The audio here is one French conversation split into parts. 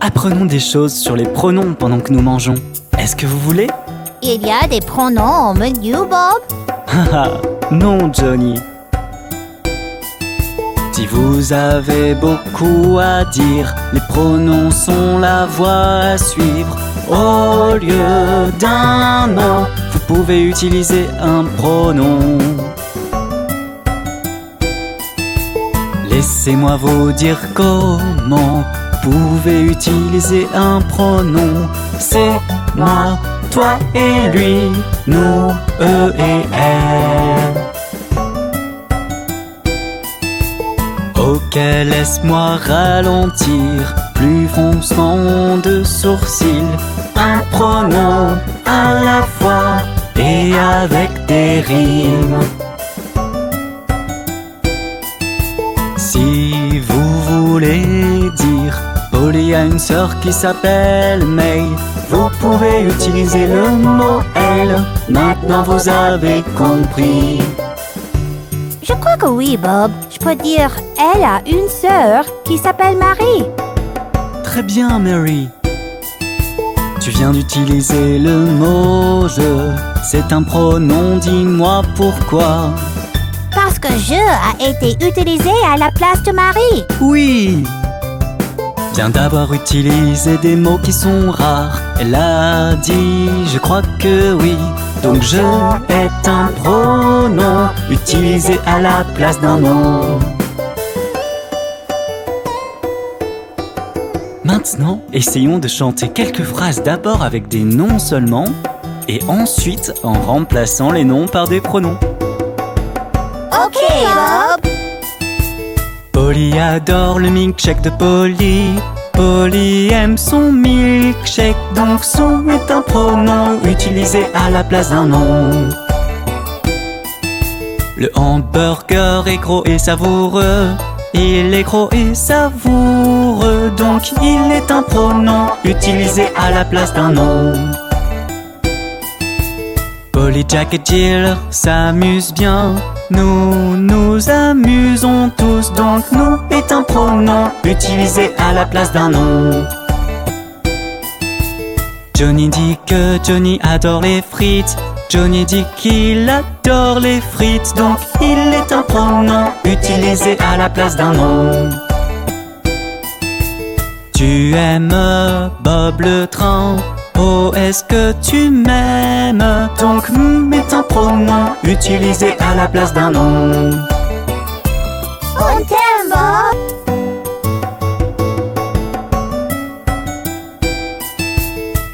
apprenons des choses sur les pronoms pendant que nous mangeons. Est-ce que vous voulez? Il y a des pronoms au menu, Bob? Haha, non, Johnny. Si vous avez beaucoup à dire, les pronoms sont la voie à suivre. Au lieu d'un nom, vous pouvez utiliser un pronom. Laissez-moi vous dire comment vous pouvez utiliser un pronom. C'est moi, toi et lui, nous, eux et elle. Ok, laisse-moi ralentir, plus froncement de sourcils. Un pronom à la fois et avec des rimes. Si vous voulez dire Polly a une sœur qui s'appelle May, vous pouvez utiliser le mot elle. Maintenant vous avez compris. Je crois que oui, Bob. Je peux dire elle a une sœur qui s'appelle Marie. Très bien, Mary. Tu viens d'utiliser le mot je. C'est un pronom, dis-moi pourquoi. Parce que je a été utilisé à la place de Marie. Oui. Viens d'avoir utilisé des mots qui sont rares. Elle a dit, je crois que oui. Donc je est un pronom utilisé à la place d'un nom. Maintenant, essayons de chanter quelques phrases d'abord avec des noms seulement et ensuite en remplaçant les noms par des pronoms. Ok, Bob. Polly adore le milkshake de Polly. Polly aime son milkshake, donc son est un pronom utilisé à la place d'un nom. Le hamburger est gros et savoureux. Il est gros et savoureux, donc il est un pronom utilisé à la place d'un nom. Polly, Jack et Jill s'amusent bien. Nous nous amusons tous, donc nous est un pronom utilisé à la place d'un nom. Johnny dit que Johnny adore les frites. Johnny dit qu'il adore les frites, donc il est un pronom utilisé à la place d'un nom. Tu aimes Bob le train. Oh, est-ce que tu m'aimes? Donc est un pronom utilisé à la place d'un nom. On t'aime, Bob.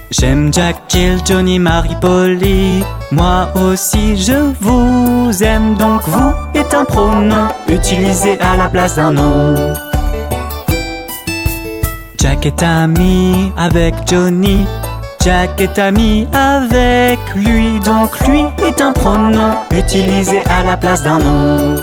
J'aime Jack, Jill, Johnny, Marie, Polly. Moi aussi je vous aime, donc vous est un pronom utilisé à la place d'un nom. Jack est ami avec Johnny. Jack est ami avec lui, donc lui est un pronom utilisé à la place d'un nom.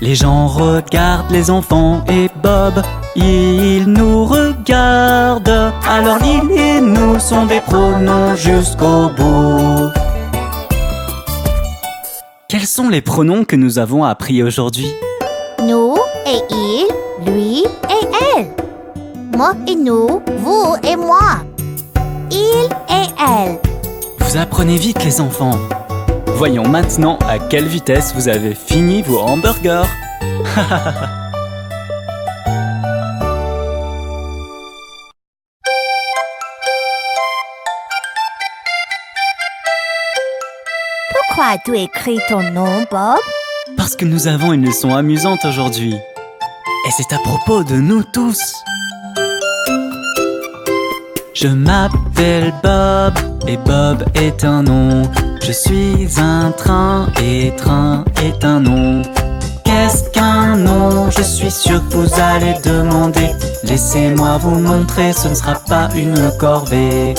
Les gens regardent les enfants et Bob, il nous regarde. Alors il et nous sont des pronoms jusqu'au bout. Quels sont les pronoms que nous avons appris aujourd'hui? Nous et il, lui et elle. Moi et nous, vous et moi. Il et elle. Vous apprenez vite les enfants. Voyons maintenant à quelle vitesse vous avez fini vos hamburgers. Pourquoi as-tu écrit ton nom, Bob? Parce que nous avons une leçon amusante aujourd'hui. Et c'est à propos de nous tous. Je m'appelle Bob et Bob est un nom. Je suis un train et train est un nom. Qu'est-ce qu'un nom? Je suis sûr que vous allez demander. Laissez-moi vous montrer, ce ne sera pas une corvée.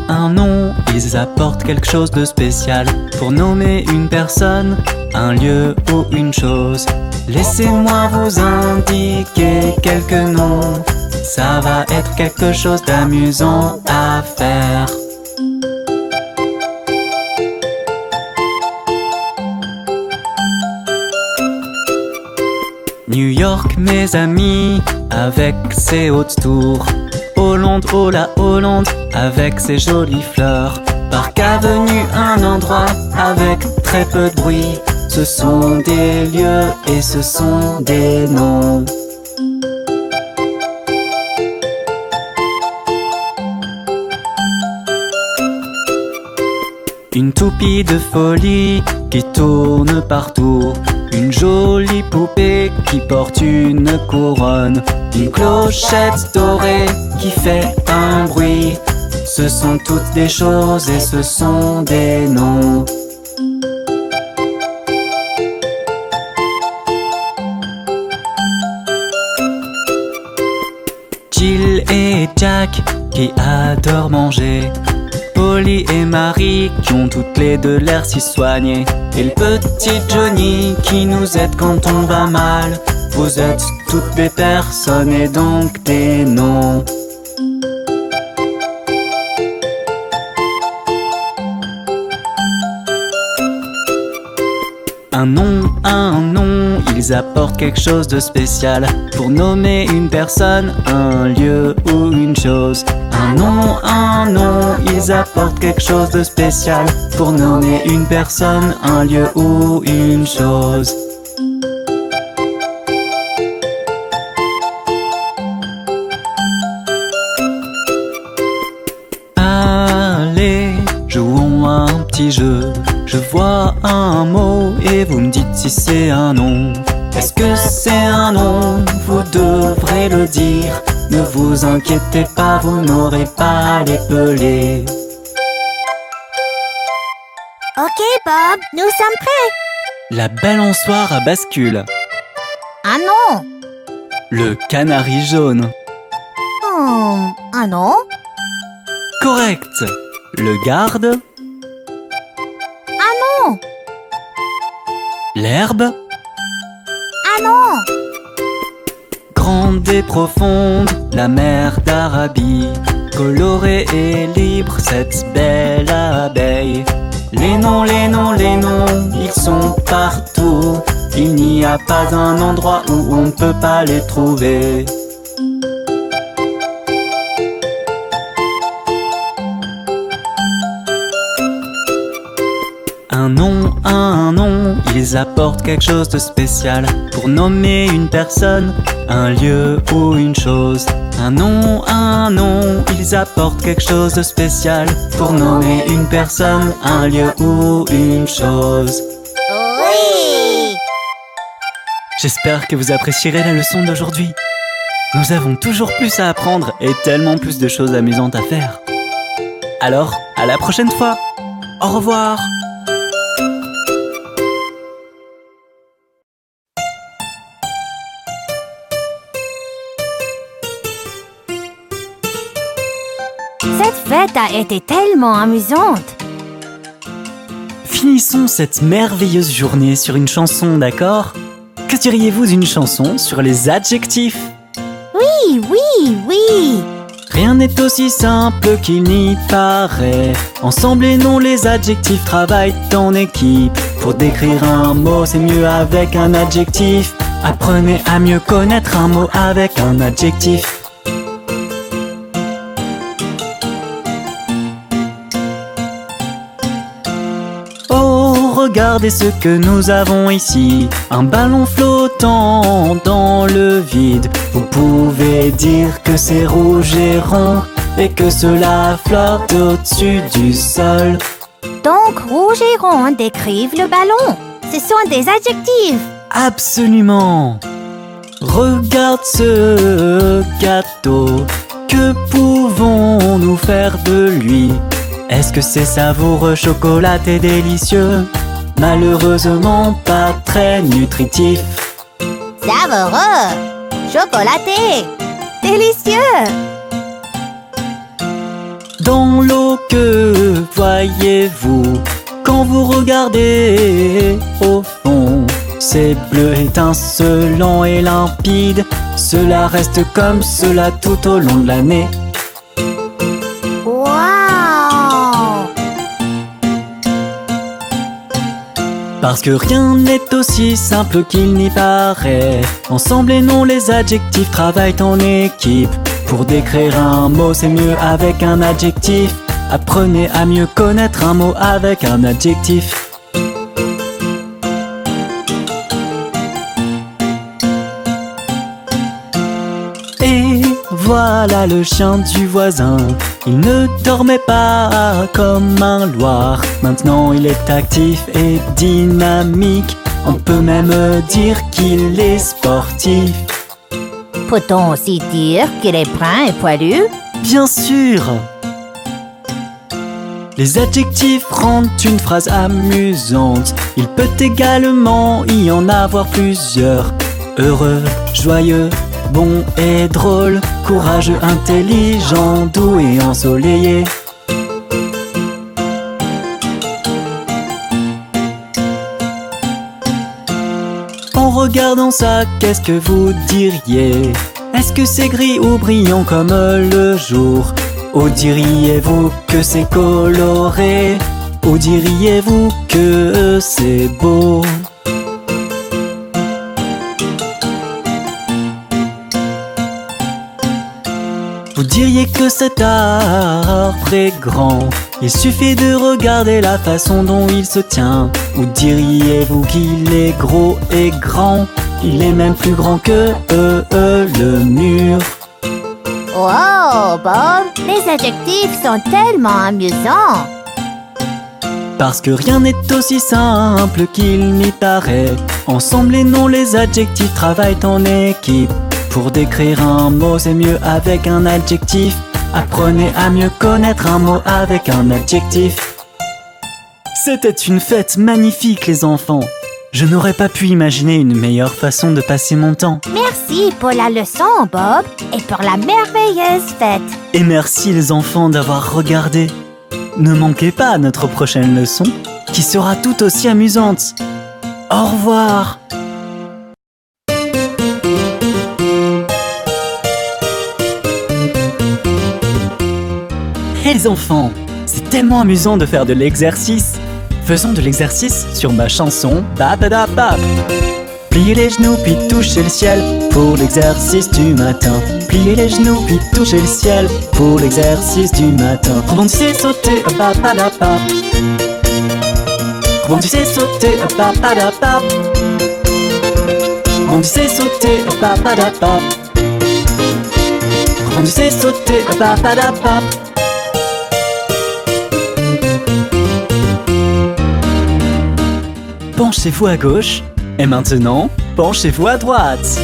Un nom, ils apportent quelque chose de spécial pour nommer une personne, un lieu ou une chose. Laissez-moi vous indiquer quelques noms. Ça va être quelque chose d'amusant à faire. New York, mes amis, avec ses hautes tours. Hollande, oh la Hollande, avec ses jolies fleurs. Parc Avenue, un endroit avec très peu de bruit. Ce sont des lieux et ce sont des noms. Une toupie de folie qui tourne partout. Une jolie poupée qui porte une couronne. Une clochette dorée qui fait un bruit. Ce sont toutes des choses et ce sont des noms. Jill et Jack qui adorent manger. Polly et Marie qui ont toutes les deux l'air si soignées. Et le petit Johnny qui nous aide quand on va mal. Vous êtes toutes des personnes et donc des noms. Un nom, ils apportent quelque chose de spécial. Pour nommer une personne, un lieu ou une chose. Un nom, ils apportent quelque chose de spécial. Pour nommer une personne, un lieu ou une chose. Allez, jouons à un petit jeu. Je vois un mot et vous me dites si c'est un nom. Est-ce que c'est un nom? Vous devrez le dire. Ne vous inquiétez pas, vous n'aurez pas à l'épeler. Ok Bob, nous sommes prêts. La balançoire à bascule. Un nom. Le canari jaune. Un nom. Correct. Le garde. Un nom. L'herbe. Un nom. Grande et profonde, la mer d'Arabie. Colorée et libre, cette belle abeille. Les noms, ils sont partout. Il n'y a pas un endroit où on ne peut pas les trouver. Un nom, ils apportent quelque chose de spécial. Pour nommer une personne, un lieu ou une chose. Un nom, ils apportent quelque chose de spécial. Pour nommer une personne, un lieu ou une chose. Oui. J'espère que vous apprécierez la leçon d'aujourd'hui. Nous avons toujours plus à apprendre et tellement plus de choses amusantes à faire. Alors, à la prochaine fois. Au revoir. Cette fête a été tellement amusante. Finissons cette merveilleuse journée sur une chanson, d'accord? Que diriez-vous d'une chanson sur les adjectifs? Oui. Rien n'est aussi simple qu'il n'y paraît. Ensemble et non, les adjectifs travaillent en équipe. Pour décrire un mot, c'est mieux avec un adjectif. Apprenez à mieux connaître un mot avec un adjectif. Regardez ce que nous avons ici, un ballon flottant dans le vide. Vous pouvez dire que c'est rouge et rond et que cela flotte au-dessus du sol. Donc rouge et rond décrivent le ballon. Ce sont des adjectifs. Absolument. Regarde ce gâteau, que pouvons-nous faire de lui? Est-ce que c'est savoureux, chocolaté, délicieux? Malheureusement pas très nutritif. Savoureux, chocolaté, délicieux. Dans l'eau, que voyez-vous quand vous regardez au fond? C'est bleu étincelant et limpide. Cela reste comme cela tout au long de l'année. Parce que rien n'est aussi simple qu'il n'y paraît. Ensemble et non, les adjectifs travaillent en équipe. Pour décrire un mot, c'est mieux avec un adjectif. Apprenez à mieux connaître un mot avec un adjectif. Et voilà le chien du voisin. Il ne dormait pas comme un loir. Maintenant il est actif et dynamique. On peut même dire qu'il est sportif. Peut-on aussi dire qu'il est brun et poilu? Bien sûr! Les adjectifs rendent une phrase amusante. Il peut également y en avoir plusieurs. Heureux, joyeux, bon et drôle, courageux, intelligent, doux et ensoleillé. En regardant ça, qu'est-ce que vous diriez? Est-ce que c'est gris ou brillant comme le jour? Ou diriez-vous que c'est coloré? Ou diriez-vous que c'est beau? Vous diriez que cet arbre est grand. Il suffit de regarder la façon dont il se tient. Ou diriez-vous qu'il est gros et grand? Il est même plus grand que le mur. Wow, Bob, les adjectifs sont tellement amusants. Parce que rien n'est aussi simple qu'il n'y paraît. Ensemble et non, les adjectifs travaillent en équipe. Pour décrire un mot, c'est mieux avec un adjectif. Apprenez à mieux connaître un mot avec un adjectif. C'était une fête magnifique, les enfants. Je n'aurais pas pu imaginer une meilleure façon de passer mon temps. Merci pour la leçon, Bob, et pour la merveilleuse fête. Et merci les enfants d'avoir regardé. Ne manquez pas notre prochaine leçon, qui sera tout aussi amusante. Au revoir. Hey les enfants, c'est tellement amusant de faire de l'exercice. Faisons de l'exercice sur ma chanson Bap-a-da-bap. Pliez les genoux puis touchez le ciel pour l'exercice du matin. Pliez les genoux puis touchez le ciel pour l'exercice du matin. Rebondissez, sautez, bap-a-da-bap. Rebondissez, sautez, bap-a-da-bap. Rebondissez, sautez, bap-a-da-bap. Rebondissez, sautez, bap-a-da-bap. Penchez-vous à gauche, et maintenant, penchez-vous à droite.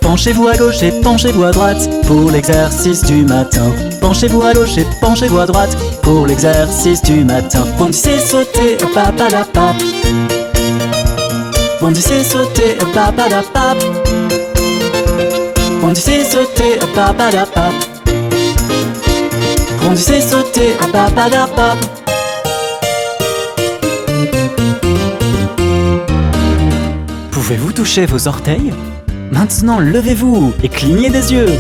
Penchez-vous à gauche et penchez-vous à droite pour l'exercice du matin. Penchez-vous à gauche et penchez-vous à droite pour l'exercice du matin. Bondissez, sautez, papa-da-pap. Bondissez, sautez, papa-da-pap. Bondissez, sautez, papa-da-pap. Bondissez, sautez, papa-da-pap. Pouvez-vous toucher vos orteils? Maintenant, levez-vous et clignez des yeux.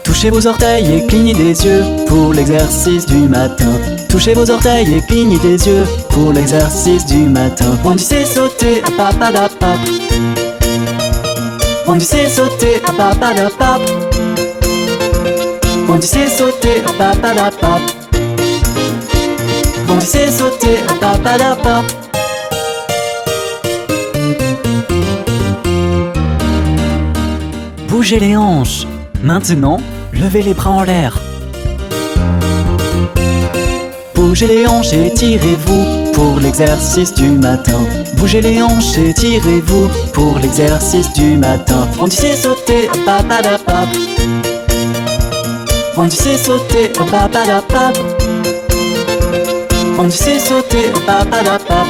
Touchez vos orteils et clignez des yeux pour l'exercice du matin. Touchez vos orteils et clignez des yeux pour l'exercice du matin. Bondissez, sautez, papa-da-pap. Bondissez, sautez, papa-da-pap. Bondissez, sautez, papa-da-pap. Bondissez, sautez, papa-da-pap. Bougez les hanches. Maintenant, levez les bras en l'air. Bougez les hanches et tirez-vous pour l'exercice du matin. Bougez les hanches et tirez-vous pour l'exercice du matin. Bondissez, sautez, papa-da-pap. Bondissez, sautez, papa-da-pap. Bondissez, sautez, papa-da-pap.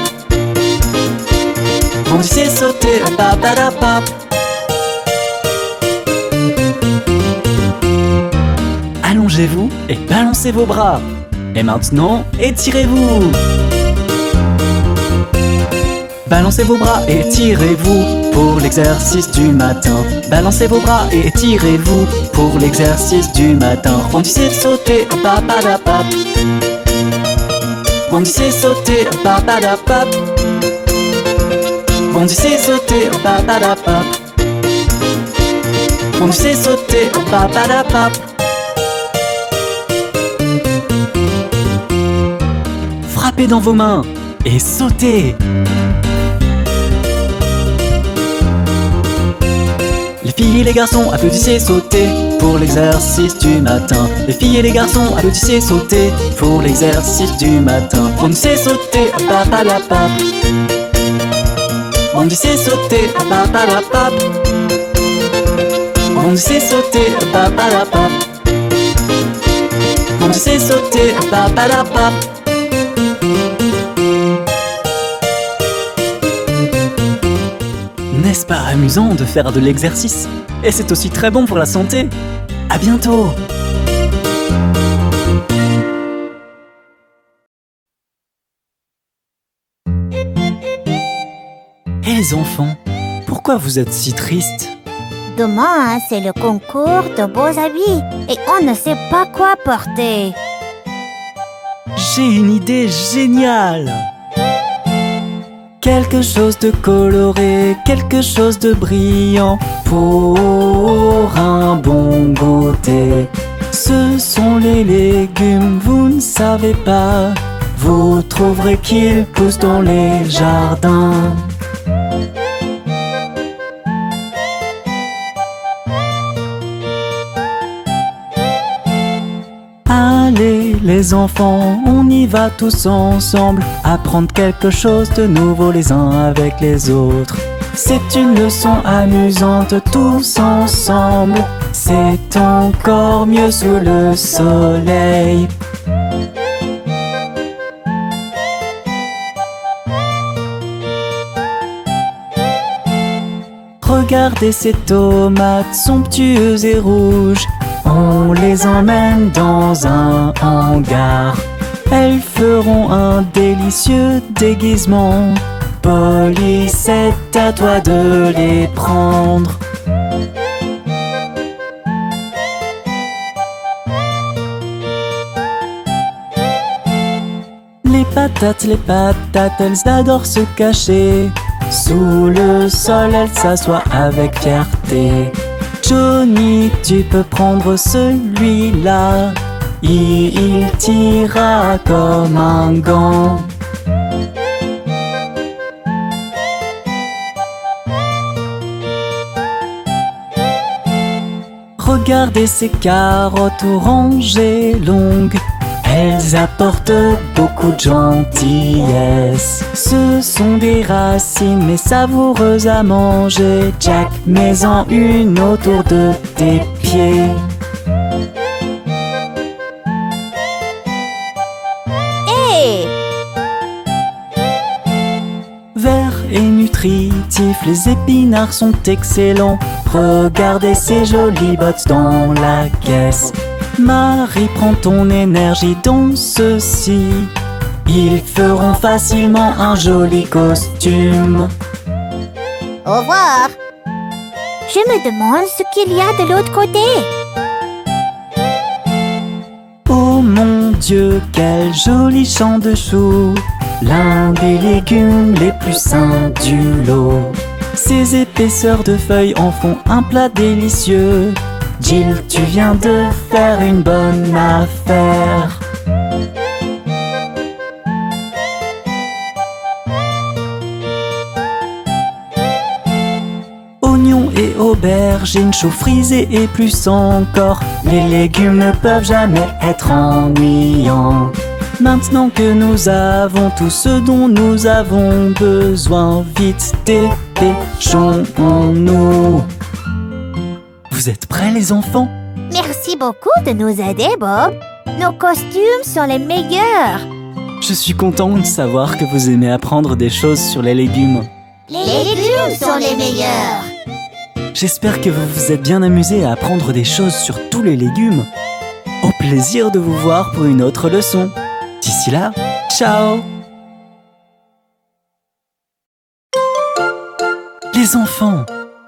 Bondissez, sautez, papa-da-pap. Allongez-vous et balancez vos bras. Et maintenant, étirez-vous. Balancez vos bras et tirez-vous pour l'exercice du matin. Balancez vos bras et tirez-vous pour l'exercice du matin. Bondissez, sautez, papa-da-pap. Bondy c'est sauter, papadapap. Bondy c'est sauter, papadapap. Bondy c'est sauter, papadapap. Frappez dans vos mains et sautez. Les filles et les garçons, applaudissez, sautez pour l'exercice du matin. Les filles et les garçons, applaudissez, sautez pour l'exercice du matin. Bondissez, sautez, papadapap. Bondissez, sautez, papadapap. Bondissez, sautez, papadapap. Bondissez, sautez, papadapap. N'est-ce pas amusant de faire de l'exercice? Et c'est aussi très bon pour la santé. À bientôt! Hé les enfants, pourquoi vous êtes si tristes? Demain, c'est le concours de beaux habits et on ne sait pas quoi porter. J'ai une idée géniale! Quelque chose de coloré, quelque chose de brillant pour un bon goûter. Ce sont les légumes, vous ne savez pas. Vous trouverez qu'ils poussent dans les jardins. Allez les enfants, on y va tous ensemble, apprendre quelque chose de nouveau les uns avec les autres. C'est une leçon amusante tous ensemble, c'est encore mieux sous le soleil. Regardez ces tomates somptueuses et rouges. On les emmène dans un hangar. Elles feront un délicieux déguisement. Polly, c'est à toi de les prendre. Les patates, elles adorent se cacher. Sous le sol, elles s'assoient avec fierté. Johnny, tu peux prendre celui-là. Il tira comme un gant. Regardez ces carottes oranges et longues. Elles apportent beaucoup de gentillesse. Ce sont des racines mais savoureuses à manger. Jack, mets-en une autour de tes pieds. Hey! Verts et nutritifs, les épinards sont excellents. Regardez ces jolies bottes dans la caisse. Marie, prends ton énergie dans ceci. Ils feront facilement un joli costume. Au revoir. Je me demande ce qu'il y a de l'autre côté. Oh mon Dieu, quel joli champ de choux. L'un des légumes les plus sains du lot. Ces épaisseurs de feuilles en font un plat délicieux. Jill, tu viens de faire une bonne affaire. Oignons et aubergines, choux frisés et plus encore. Les légumes ne peuvent jamais être ennuyants. Maintenant que nous avons tout ce dont nous avons besoin, vite dépêchons-nous. Vous êtes prêts les enfants? Merci beaucoup de nous aider, Bob. Nos costumes sont les meilleurs. Je suis content de savoir que vous aimez apprendre des choses sur les légumes. Les légumes sont les meilleurs. J'espère que vous vous êtes bien amusés à apprendre des choses sur tous les légumes. Au plaisir de vous voir pour une autre leçon. D'ici là, ciao! Les enfants,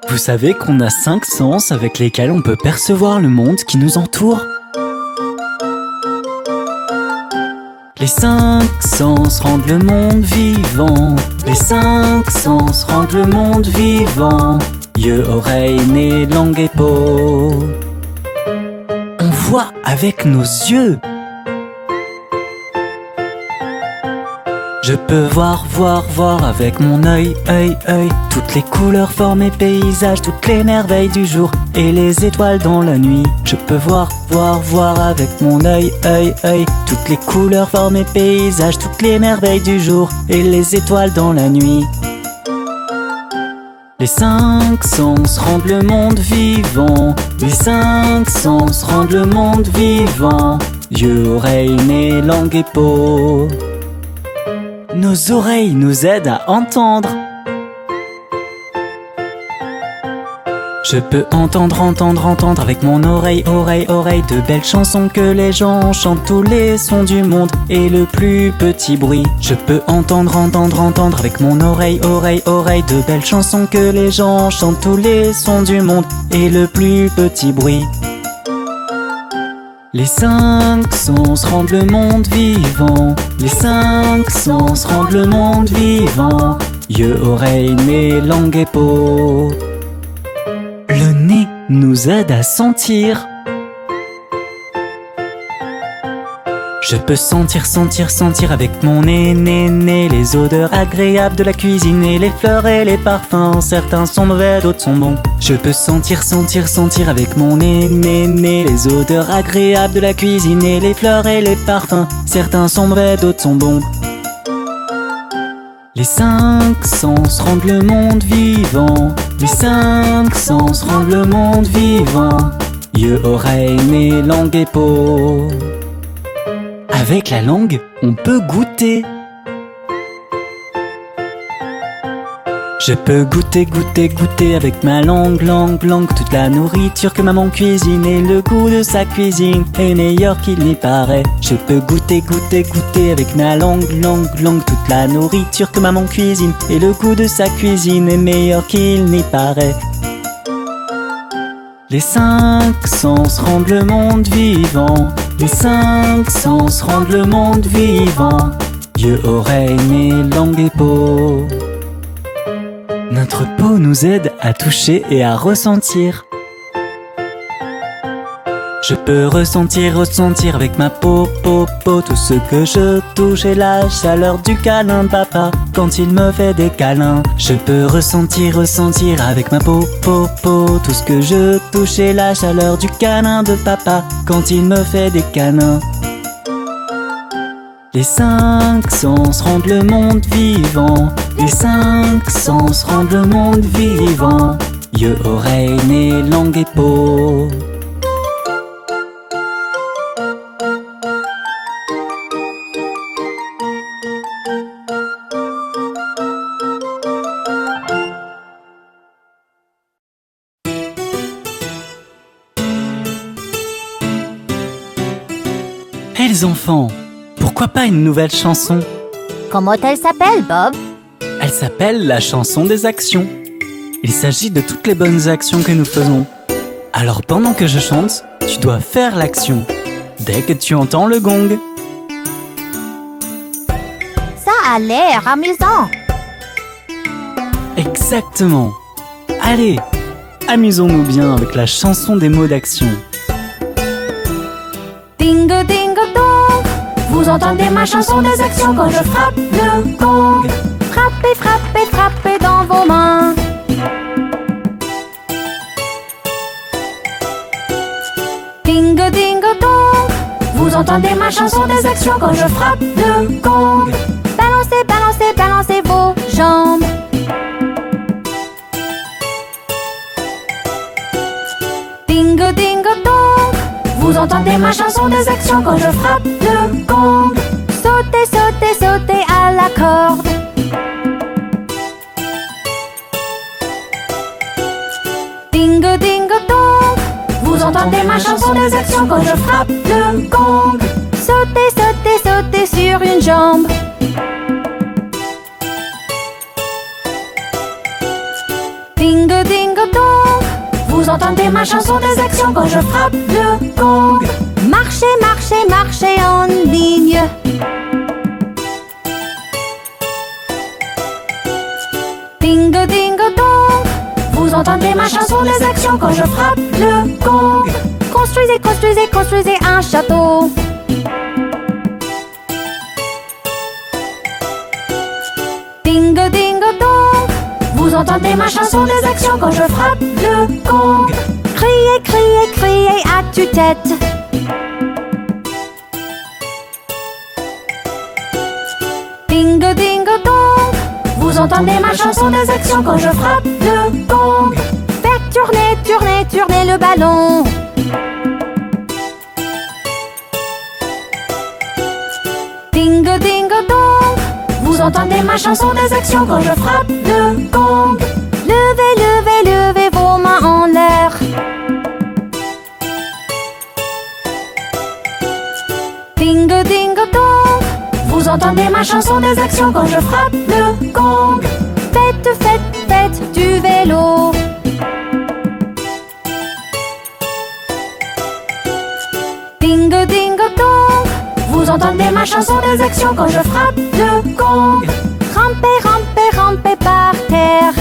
vous savez qu'on a 5 sens avec lesquels on peut percevoir le monde qui nous entoure? Les 5 sens rendent le monde vivant. Les 5 sens rendent le monde vivant. Yeux, oreilles, nez, langue et peau. On voit avec nos yeux. Je peux voir avec mon œil. Toutes les couleurs, formes et paysages, toutes les merveilles du jour et les étoiles dans la nuit. Je peux voir avec mon œil. Toutes les couleurs, formes et paysages, toutes les merveilles du jour et les étoiles dans la nuit. Les 5 sens rendent le monde vivant. Les 5 sens rendent le monde vivant. Yeux, oreilles, nez, langue et peau. Nos oreilles nous aident à entendre. Je peux entendre avec mon oreille. De belles chansons que les gens chantent, tous les sons du monde et le plus petit bruit. Je peux entendre avec mon oreille. De belles chansons que les gens chantent, tous les sons du monde et le plus petit bruit. Les 5 sens rendent le monde vivant. Les 5 sens rendent le monde vivant. Yeux, oreilles, nez, langue et peau. Le nez nous aide à sentir. Je peux sentir avec mon nez, les odeurs agréables de la cuisine et les fleurs et les parfums. Certains sont mauvais, d'autres sont bons. Je peux sentir avec mon nez, les odeurs agréables de la cuisine et les fleurs et les parfums. Certains sont mauvais, d'autres sont bons. Les 5 sens rendent le monde vivant. Les 5 sens rendent le monde vivant. Yeux, oreilles, nez, langue et peau. Avec la langue, on peut goûter. Je peux goûter avec ma langue, toute la nourriture que maman cuisine et le goût de sa cuisine est meilleur qu'il n'y paraît. Je peux goûter avec ma langue, toute la nourriture que maman cuisine et le goût de sa cuisine est meilleur qu'il n'y paraît. Les 5 sens rendent le monde vivant. Les 5 sens rendent le monde vivant. Yeux, oreilles, nez, langue et peau. Notre peau nous aide à toucher et à ressentir. Je peux ressentir avec ma peau, tout ce que je touche et la chaleur du câlin de papa quand il me fait des câlins. Je peux ressentir avec ma peau, tout ce que je touche et la chaleur du câlin de papa quand il me fait des câlins. Les 5 sens rendent le monde vivant. Les 5 sens rendent le monde vivant. Yeux, oreilles, nez, langue et peau. Hé les enfants, pourquoi pas une nouvelle chanson? Comment elle s'appelle, Bob? Elle s'appelle la chanson des actions. Il s'agit de toutes les bonnes actions que nous faisons. Alors pendant que je chante, tu dois faire l'action. Dès que tu entends le gong. Ça a l'air amusant. Exactement. Allez, amusons-nous bien avec la chanson des mots d'action. Ding ding dong, vous entendez ma chanson des actions quand je frappe le gong. Frappez, frappez, frappez dans vos mains. Ding ding dong, vous entendez ma chanson des actions quand je frappe le gong. Balancez, balancez, balancez vos jambes. Ding ding dong, vous entendez ma chanson des actions quand je frappe le gong. Sautez, sautez, sautez à la corde. Ding ding dong, vous entendez ma chanson des actions quand je frappe le gong. Sautez, sautez, sautez sur une jambe. Ding ding dong, vous entendez ma chanson des actions quand je frappe le gong. Marchez, marchez, marchez en ligne. dong. Vous entendez ma chanson des actions quand je frappe le gong. Construisez, construisez, construisez un château. Dingo, dingo, dong. Vous entendez ma chanson des actions quand je frappe le gong. Criez, criez, criez à tue-tête. Dingo, dingo, dong. Vous entendez ma chanson des actions quand je frappe le gong. Faites tourner, tourner, tourner le ballon. Dingo, dingo, dong. Vous entendez ma chanson des actions quand je frappe le gong. Levez, levez, levez vos mains en l'air. Dingo, dingo, dong. Vous entendez ma chanson des actions quand je frappe le gong. Faites, faites, faites du vélo. Dingo, dingo, dong. Vous entendez ma chanson des actions quand je frappe le gong. Rampez, rampez, rampez par terre.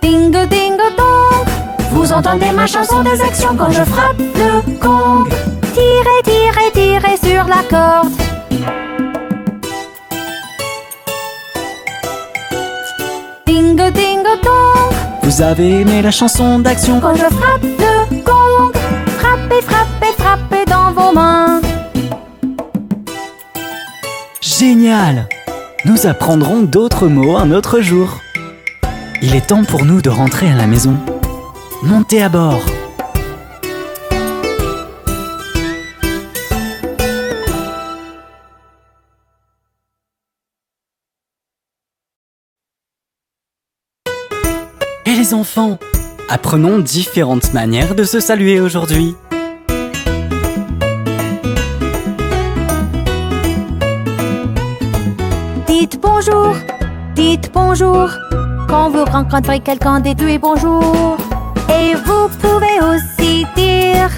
Dingo, dingo, dong. Vous entendez ma chanson des actions quand je frappe le gong. Tirez, tirez, tirez sur la corde. Dingo, dingo, dong. Vous avez aimé la chanson d'action Quand je frappe le gong. Frappez, frappez, frappez dans vos mains. Génial! Nous apprendrons d'autres mots un autre jour. Il est temps pour nous de rentrer à la maison. Montez à bord. Et les enfants, apprenons différentes manières de se saluer aujourd'hui. Dites bonjour, dites bonjour. Quand vous rencontrez quelqu'un, dites-lui bonjour. Et vous pouvez aussi dire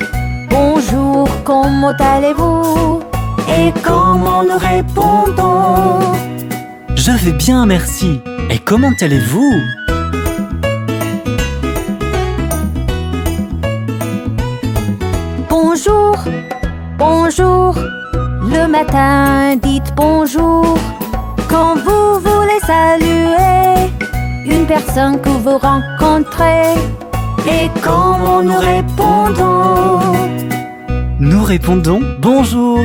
bonjour, comment allez-vous? Et comment nous répondons? Je vais bien, merci. Et comment allez-vous? Bonjour, bonjour. Le matin, dites bonjour. Quand vous voulez saluer une personne que vous rencontrez. Et comment nous répondons? Nous répondons bonjour.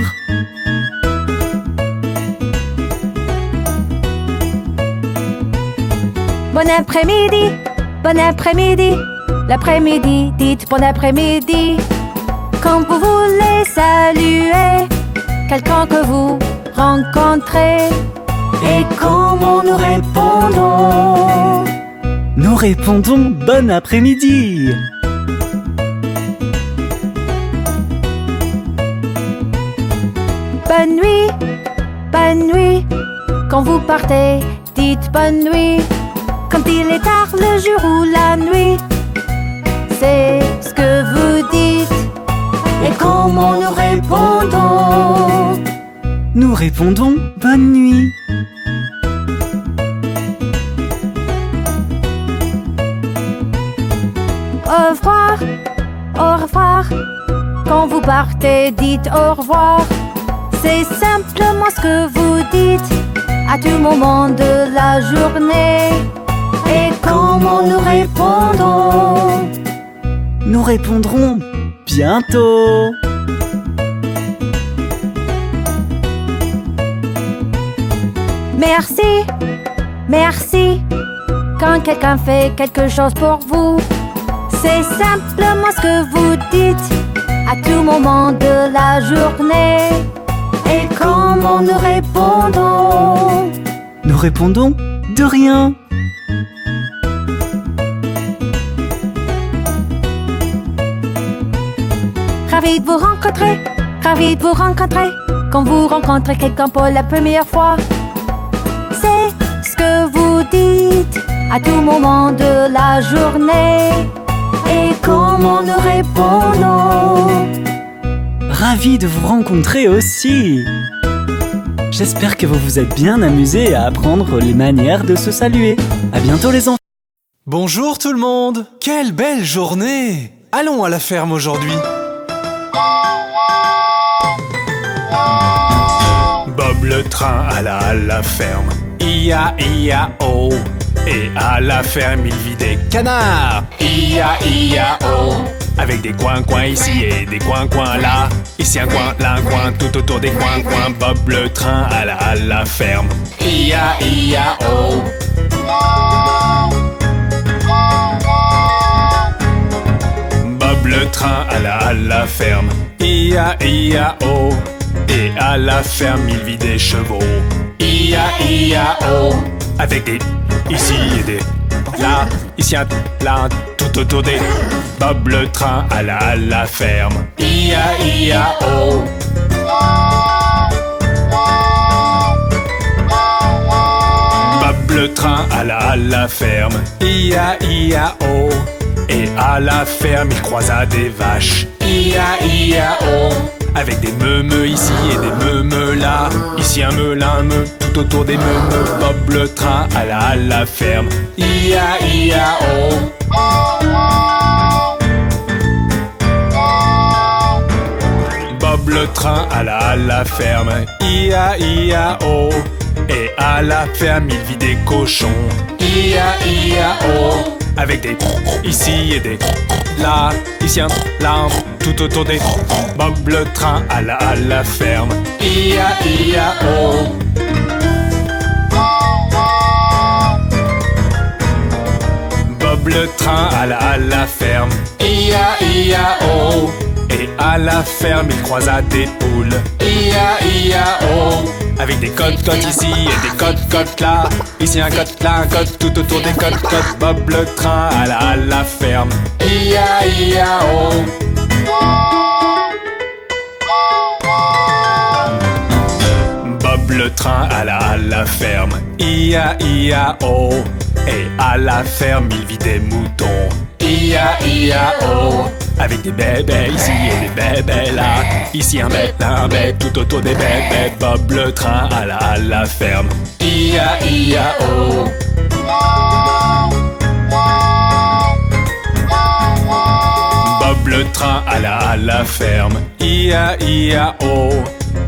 Bon après-midi, bon après-midi. L'après-midi, dites bon après-midi. Quand vous voulez saluer quelqu'un que vous rencontrez. Et comment nous répondons? Nous répondons bon après-midi. Bonne nuit, bonne nuit. Quand vous partez, dites bonne nuit. Quand il est tard, le jour ou la nuit, c'est ce que vous dites. Et comment nous répondons? Nous répondons bonne nuit. Au revoir, au revoir. Quand vous partez, dites au revoir. C'est simplement ce que vous dites à tout moment de la journée. Et comment nous répondons? Nous répondrons bientôt. Merci, merci. Quand quelqu'un fait quelque chose pour vous, c'est simplement ce que vous dites à tout moment de la journée. Et comment nous répondons? Nous répondons de rien. Ravi de vous rencontrer, ravi de vous rencontrer. Quand vous rencontrez quelqu'un pour la première fois, c'est ce que vous dites à tout moment de la journée. Et comment nous répondons? Ravi de vous rencontrer aussi. j'espère que vous vous êtes bien amusés à apprendre les manières de se saluer. À bientôt les enfants. Bonjour tout le monde! Quelle belle journée! Allons à la ferme aujourd'hui. Bob le train alla à la ferme. I-A-I-A-O. Et à la ferme il vit des canards. I-A-I-A-O. Avec des coins-coins ici et des coins-coins là. Ici un coin, là un coin, tout autour des coins-coins. Bob le train alla à la ferme. I-A-I-A-O. Bob le train alla à la ferme. I-A-I-A-O. Et à la ferme il vit des chevaux. I-A-I-A-O. Avec des ici et des là, ici un là, tout autour des. Bob le train alla à la ferme. I-A-I-A-O. Bob le train alla à la ferme. I-A-I-A-O. Et à la ferme il croisa des vaches. I-A-I-A-O. Avec des meumeux ici et des meumeux là. Ici un meu, là un meu, tout autour des meumeux. Bob le train alla à la ferme. I-A-I-A-O. Bob le train alla à la ferme. I-A-I-A-O. Et à la ferme il vit des cochons. I-A-I-A-O. Avec des ici et des là, ici un, là un, tout autour des. Bob le train alla à la ferme. I-A-I-A-O. Bob le train alla à la ferme. I-A-I-A-O. Et à la ferme il croisa des poules. I-A-I-A-O. Avec des côtes-côtes ici et des côtes-côtes là. Ici un côte, là un côte, tout autour des côtes-côtes. Bob le train alla à la ferme. I-A-I-A-O. Bob le train alla à la ferme. I-A-I-A-O. Et à la ferme il vit des moutons. I-A-I-A-O. Avec des bébés ici et des bébés là. Ici un bête, là un bête, tout autour des bébés. Bob le train alla à la ferme. I-A-I-A-O. Bob le train alla à la ferme. I-A-I-A-O.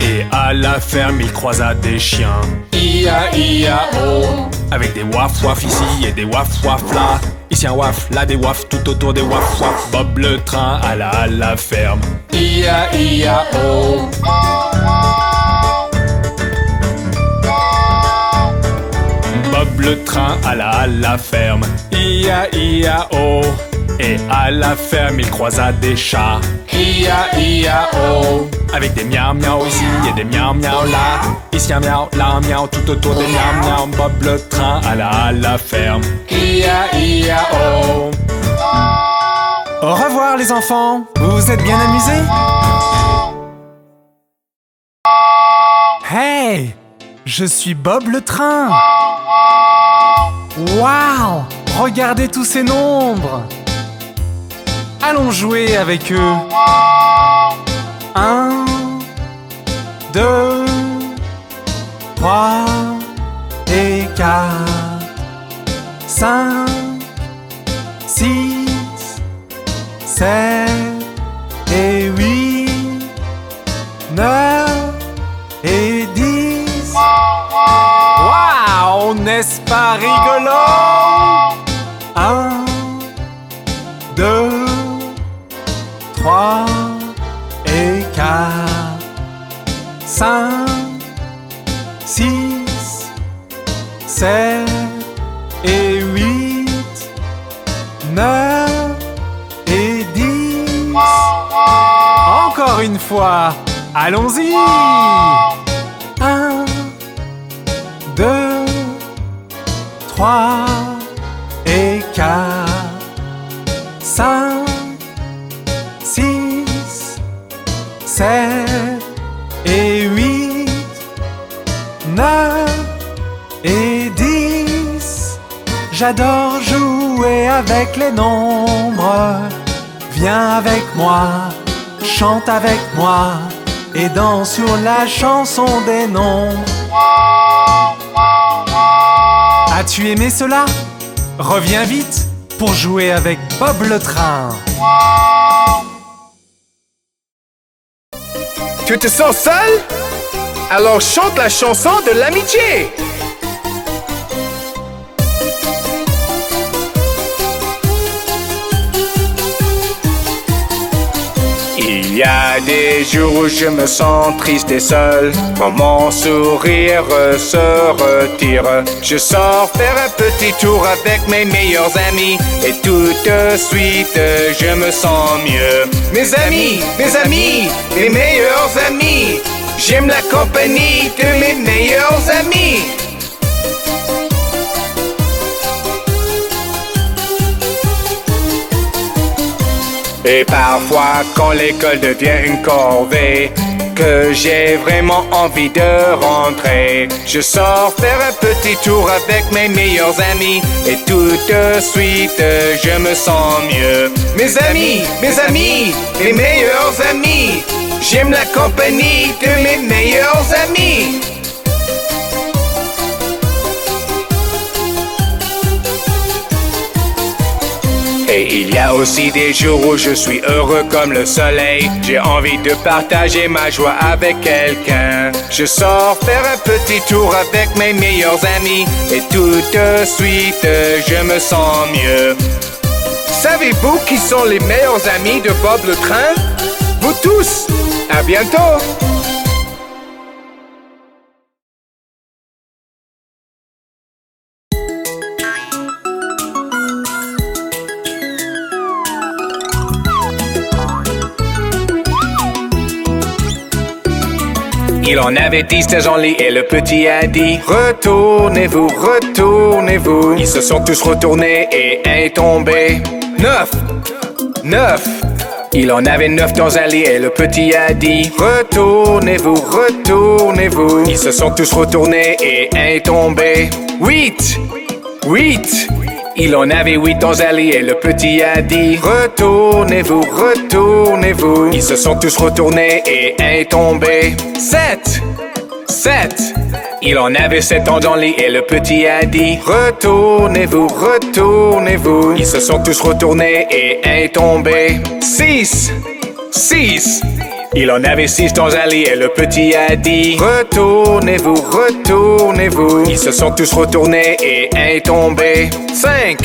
Et à la ferme il croisa des chiens. I-A-I-A-O. Avec des waf-waf ici et des waf-waf là. Ici un waf, là des waf, tout autour des waf-waf. Bob le train alla à la ferme. I-A-I-A-O. Bob le train alla à la ferme. I-A-I-A-O. Et à la ferme il croisa des chats. I-A-I-A-O. Avec des miaou-miaou ici et des miaou-miaou là. Ici un miaou, là un miaou, tout autour des miaou-miaou. Bob le train alla à la ferme. I-A-I-A-O. Au revoir les enfants. Vous vous êtes bien amusés? Hey! Je suis Bob le train. Waouh! Regardez tous ces nombres. Allons jouer avec eux. 1, 2, 3 et 4, 5, 6, 7 et 8, 9 et 10. Waouh, n'est-ce pas rigolo? 1, 2, 3 et 4, 5, 6, 7 et 8, 9 et 10. Encore une fois, allons-y. 1, 2, 3 et 4, 5, 6, 7 et 8, 9 et 10. J'adore jouer avec les nombres. Viens avec moi, chante avec moi. et danse sur la chanson des noms. As-tu aimé cela? Reviens vite pour jouer avec Bob le train. Tu te sens seul? Alors chante la chanson de l'amitié. Il y a des jours où je me sens triste et seul, quand mon sourire se retire. Je sors faire un petit tour avec mes meilleurs amis, et tout de suite je me sens mieux. Mes amis, mes meilleurs amis, j'aime la compagnie de mes meilleurs amis. Et parfois quand l'école devient une corvée, que j'ai vraiment envie de rentrer, je sors faire un petit tour avec mes meilleurs amis, et tout de suite je me sens mieux. Mes amis, mes meilleurs amis, j'aime la compagnie de mes meilleurs amis. Et il y a aussi des jours où je suis heureux comme le soleil. J'ai envie de partager ma joie avec quelqu'un. Je sors faire un petit tour avec mes meilleurs amis, et tout de suite je me sens mieux. Savez-vous qui sont les meilleurs amis de Bob le train? Vous tous! À bientôt! Il en avait 10 dans le lit et le petit a dit: retournez-vous, retournez-vous. Ils se sont tous retournés et un est tombé. 9. Il en avait 9 dans un lit et le petit a dit: retournez-vous, retournez-vous. Ils se sont tous retournés et un est tombé. 8. Il en avait 8 dans un lit et le petit a dit: retournez-vous, retournez-vous. Ils se sont tous retournés et un est tombé. 7. Il en avait 7 dans le lit et le petit a dit: retournez-vous, retournez-vous. Ils se sont tous retournés et un est tombé. 6. Il en avait 6 dans un lit et le petit a dit: retournez-vous, retournez-vous. Ils se sont tous retournés et un est tombé. 5.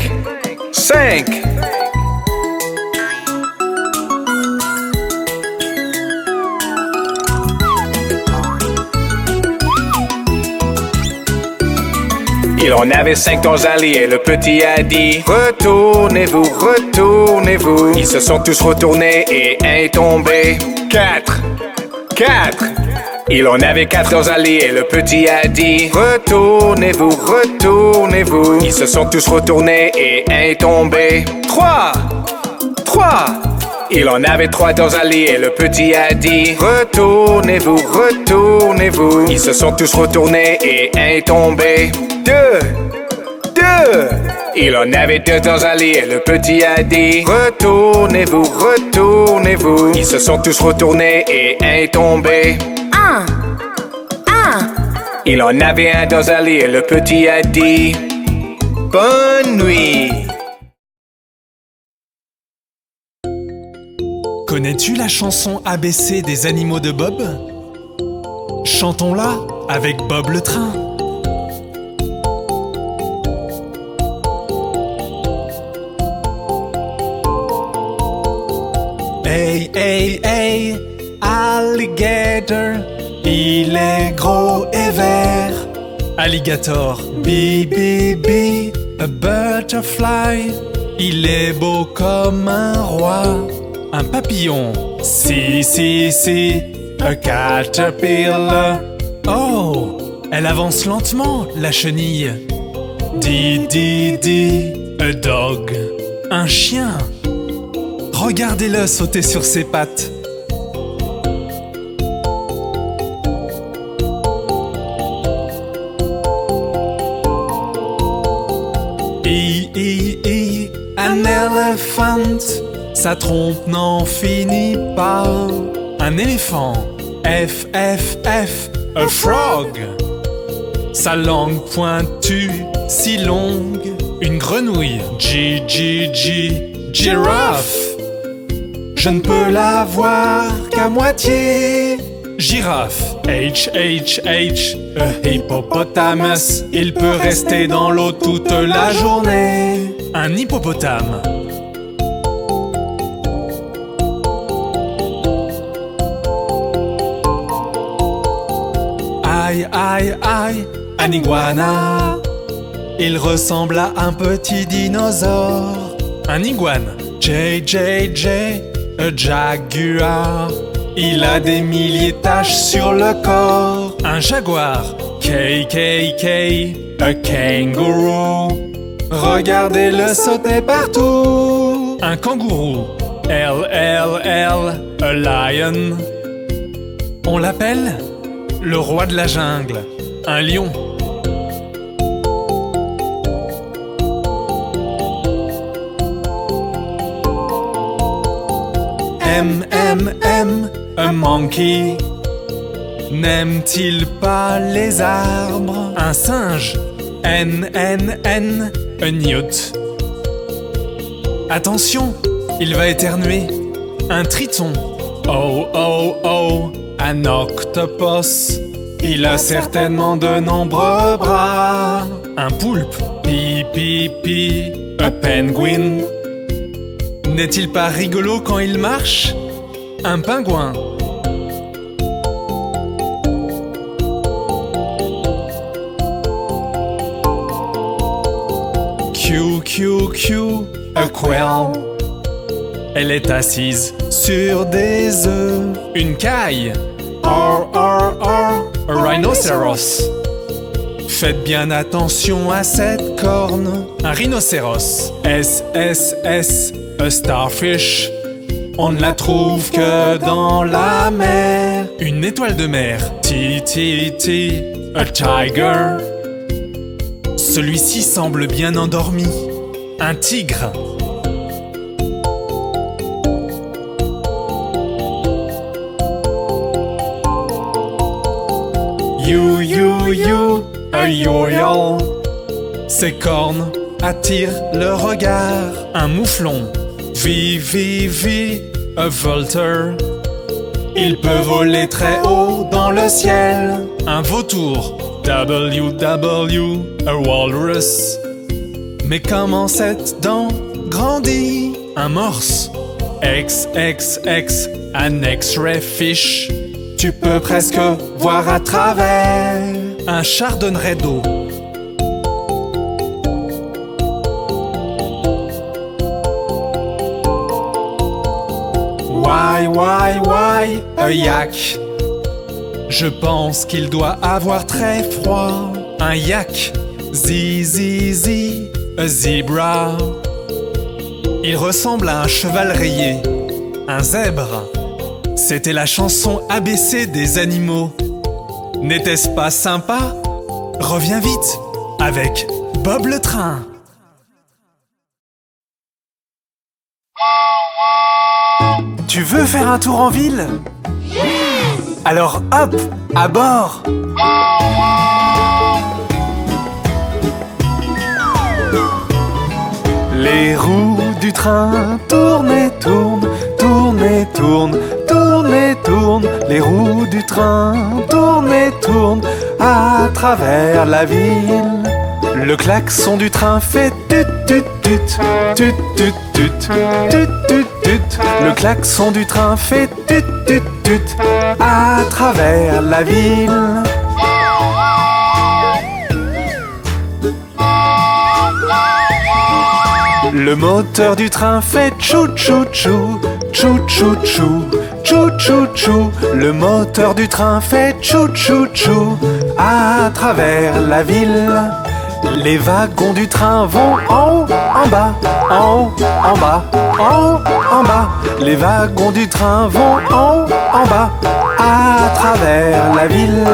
Il en avait 5 dans un lit et le petit a dit: retournez-vous, retournez-vous. Ils se sont tous retournés et un est tombé. 4. Il en avait 4 dans un lit et le petit a dit: retournez-vous, retournez-vous. Ils se sont tous retournés et un est tombé. 3. Il en avait 3 dans un lit et le petit a dit: retournez-vous, retournez-vous. Ils se sont tous retournés et un est tombé. 2. Il en avait 2 dans un lit et le petit a dit: retournez-vous, retournez-vous. Ils se sont tous retournés et un est tombé. 1. Il en avait 1 dans un lit et le petit a dit: bonne nuit. Connais-tu la chanson ABC des animaux de Bob? Chantons-la avec Bob le train. Hey, hey, hey, alligator, il est gros et vert. Alligator, bi, bi, bi, a butterfly, il est beau comme un roi. Un papillon, si, si, si, a caterpillar. Oh, elle avance lentement, la chenille. Di, di, di, a dog, un chien. Regardez-le sauter sur ses pattes. Un éléphant, sa trompe n'en finit pas. Un éléphant, F, F, F, a frog. Sa langue pointue, si longue, une grenouille. G, G, G, giraffe. Je ne peux la voir qu'à moitié. Girafe. H, H, H, a hippopotamus. Il peut rester dans l'eau toute la journée. Un hippopotame. Aïe, aïe, aïe, un iguana. Il ressemble à un petit dinosaure. Un iguane. J, J, J, a jaguar. Il a des milliers de taches sur le corps. Un jaguar. K, K, K, a kangaroo. Regardez-le sauter partout. Un kangourou. L, L, L, a lion. On l'appelle le roi de la jungle. Un lion. M, M, M, a monkey. N'aime-t-il pas les arbres? Un singe. N, N, N, a newt. Attention, il va éternuer. Un triton. Oh, oh, oh, un octopus. Il a certainement de nombreux bras. Un poulpe. Pi, pi, pi, a penguin. N'est-il pas rigolo quand il marche? Un pingouin. Q, Q, Q, a quail. Elle est assise sur des œufs. Une caille. R, R, R, a rhinoceros. Faites bien attention à cette corne. Un rhinocéros. S, S, S, a starfish. On ne la trouve que dans la mer. Une étoile de mer. T, T, T, a tiger. Celui-ci semble bien endormi. Un tigre. You, you, you, a yo-yo. Ses cornes attirent le regard. Un mouflon. V, V, V, a vulture. Il peut voler très haut dans le ciel. Un vautour. W, W, a walrus. Mais comment cette dent grandit? Un morse. X, X, X, an X-ray fish. Tu peux presque voir à travers. Un chardonneret d'eau. Y, a yak. Je pense qu'il doit avoir très froid. Un yak. Z, Z, Z, a zebra. Il ressemble à un cheval rayé. Un zèbre. C'était la chanson ABC des animaux. N'était-ce pas sympa? Reviens vite avec Bob le train. Tu veux faire un tour en ville? Alors hop, à bord! Les roues du train tournent et tournent, tournent et tournent, tournent et tournent. Les roues du train tournent et tournent à travers la ville. Le klaxon du train fait tut tut tut, tut tut tut, tut tut tut. Le klaxon du train fait tut tut tut à travers la ville. Le moteur du train fait tchou tchou tchou, tchou tchou tchou, tchou tchou tchou. Le moteur du train fait tchou tchou tchou à travers la ville. Les wagons du train vont en haut, en bas, en haut, en bas, en haut, en bas. Les wagons du train vont en haut, en bas, à travers la ville.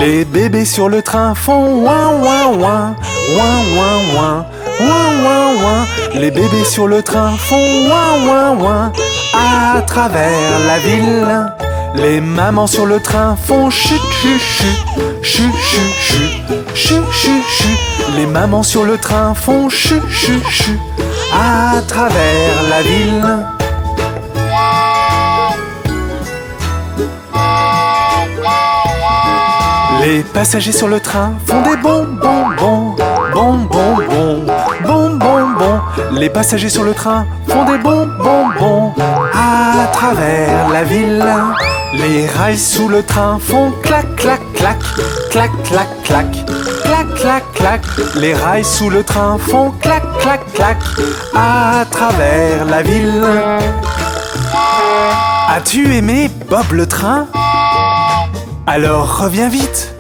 Les bébés sur le train font ouin ouin ouin, ouin ouin ouin, ouin, ouin, ouin. Les bébés sur le train font ouin, ouin, ouin. À travers la ville, les mamans sur le train font chut, chut, chut. Chut, chut, chut. Chut, chut, chut. Les mamans sur le train font chut, chut, chut. À travers la ville. Les passagers sur le train font des bons, bons, bons. Bons, bons, bons. Bons, bons, bons. Les passagers sur le train font des bons, bons, bons. À travers la ville, les rails sous le train font clac, clac, clac. Clac, clac, clac. Clac, clac, clac. Les rails sous le train font clac, clac, clac. À travers la ville. As-tu aimé Bob le train? Alors reviens vite